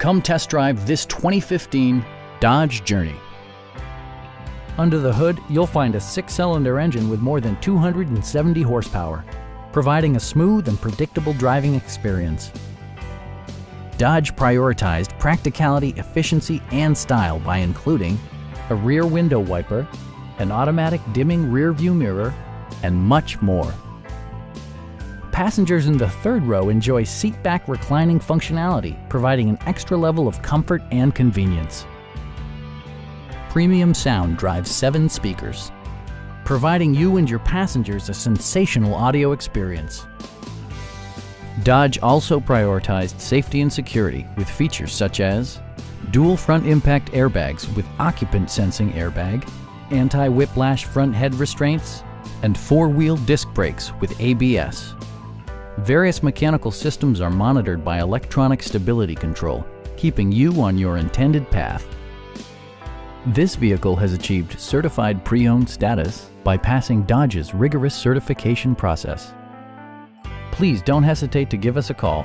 Come test drive this 2015 Dodge Journey. Under the hood, you'll find a 6-cylinder engine with more than 270 horsepower, providing a smooth and predictable driving experience. Dodge prioritized practicality, efficiency, and style by including a rear window wiper, an automatic dimming rear view mirror, and much more. Passengers in the third row enjoy seat-back reclining functionality, providing an extra level of comfort and convenience. Premium sound drives 7 speakers, providing you and your passengers a sensational audio experience. Dodge also prioritized safety and security with features such as dual front impact airbags with occupant sensing airbag, anti-whiplash front head restraints, and 4-wheel disc brakes with ABS. Various mechanical systems are monitored by electronic stability control, keeping you on your intended path. This vehicle has achieved certified pre-owned status by passing Dodge's rigorous certification process. Please don't hesitate to give us a call.